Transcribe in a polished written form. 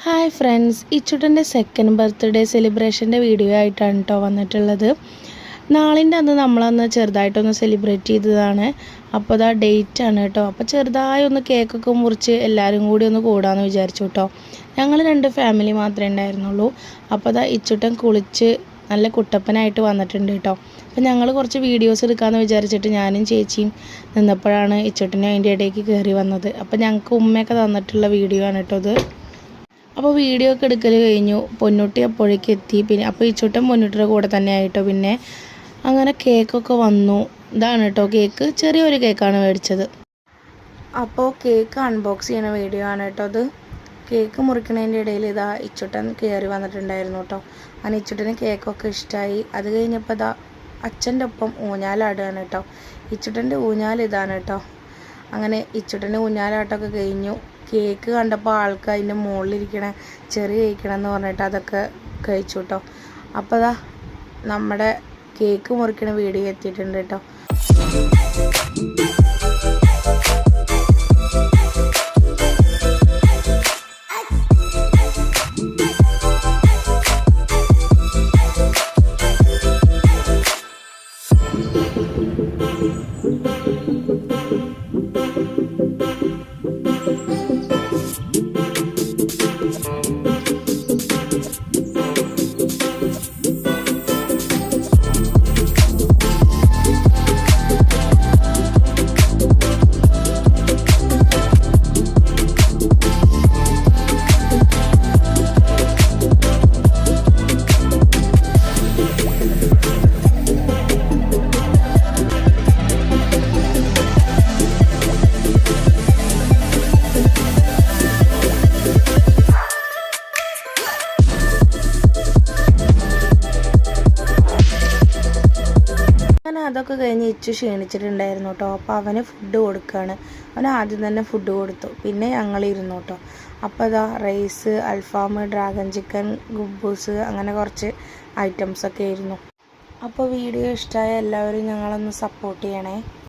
Hi friends, ഇച്ചുട്ടൻ്റെ second birthday സെലിബ്രേഷൻ്റെ video ആയിട്ടാണ് കേട്ടോ വന്നിട്ടുള്ളത്. നാളിൻ്റെ അന്ന് നമ്മളന്ന് ചെറുതായിട്ടൊന്ന് സെലിബ്രേറ്റ് ചെയ്തതാണ്. അപ്പോൾ അതാ ഡേറ്റാണ് കേട്ടോ. അപ്പോൾ ചെറുതായി ഒന്ന് കേക്കൊക്കെ മുറിച്ച് എല്ലാവരും കൂടി ഒന്ന് കൂടാമെന്ന് വിചാരിച്ചു കേട്ടോ. ഞങ്ങൾ 2 ഫാമിലി മാത്രമേ ഉണ്ടായിരുന്നുള്ളൂ. അപ്പോൾ അതാ ഇച്ചുട്ടൻ കുളിച്ച് നല്ല കുട്ടപ്പനായിട്ട് വന്നിട്ടുണ്ട് കേട്ടോ. അപ്പോൾ ഞങ്ങൾ കുറച്ച് വീഡിയോസ് എടുക്കാമെന്ന് വിചാരിച്ചിട്ട് ഞാനും ചേച്ചിയും നിന്നപ്പോഴാണ് ഇച്ചുട്ടനെ അതിൻ്റെ ഇടയ്ക്ക് കയറി വന്നത്. അപ്പോൾ ഞങ്ങൾക്ക് ഉമ്മയൊക്കെ തന്നിട്ടുള്ള വീഡിയോ ആണ് കേട്ടോ ഇത്. അപ്പോൾ വീഡിയോ ഒക്കെ എടുക്കൽ കഴിഞ്ഞു. പൊന്നുട്ടി അപ്പോഴേക്ക് എത്തി. പിന്നെ അപ്പോൾ ഇച്ചുട്ടൻ പൊന്നുട്ടിയുടെ കൂടെ തന്നെ ആയിട്ടോ. പിന്നെ അങ്ങനെ കേക്കൊക്കെ വന്നു. ഇതാണ് കേട്ടോ കേക്ക്. ചെറിയൊരു കേക്കാണ് മേടിച്ചത്. അപ്പോൾ കേക്ക് അൺബോക്സ് ചെയ്യുന്ന വീഡിയോ ആണ് കേട്ടോ അത്. കേക്ക് മുറിക്കുന്നതിൻ്റെ ഇടയിൽ ഇതാ ഇച്ചുട്ടൻ കയറി വന്നിട്ടുണ്ടായിരുന്നു കേട്ടോ. അങ്ങനെ ഇച്ചുട്ടന് കേക്കൊക്കെ ഇഷ്ടമായി. അത് കഴിഞ്ഞപ്പോൾ ഇതാ അച്ഛൻ്റെ ഒപ്പം ഊഞ്ഞാലാടുകയാണ് കേട്ടോ. ഇച്ചുട്ടൻ്റെ ഊഞ്ഞാൽ ഇതാണ് കേട്ടോ. അങ്ങനെ ഇച്ചുട്ടൻ്റെ ഊഞ്ഞാലാട്ടമൊക്കെ കഴിഞ്ഞു. കേക്ക് കണ്ടപ്പോൾ ആൾക്ക് അതിൻ്റെ മുകളിലിരിക്കണ ചെറിയ കഴിക്കണം എന്ന് പറഞ്ഞിട്ട് അതൊക്കെ കഴിച്ചു കേട്ടോ. അപ്പോൾ അതാ നമ്മുടെ കേക്ക് മുറിക്കണ വീഡിയോ എത്തിയിട്ടുണ്ട് കേട്ടോ. അതൊക്കെ കഴിഞ്ഞ് ഇച്ചു ക്ഷീണിച്ചിട്ടുണ്ടായിരുന്നു കേട്ടോ. അപ്പോൾ അവന് ഫുഡ് കൊടുക്കുകയാണ്. അവൻ ആദ്യം തന്നെ ഫുഡ് കൊടുത്തു. പിന്നെ ഞങ്ങളിരുന്നു കേട്ടോ. അപ്പോൾ അതാ റൈസ്, അൽഫാം, ഡ്രാഗൺ ചിക്കൻ, ഗുബൂസ്, അങ്ങനെ കുറച്ച് ഐറ്റംസൊക്കെ ആയിരുന്നു. അപ്പോൾ വീഡിയോ ഇഷ്ടമായ എല്ലാവരും ഞങ്ങളൊന്ന് സപ്പോർട്ട് ചെയ്യണേ.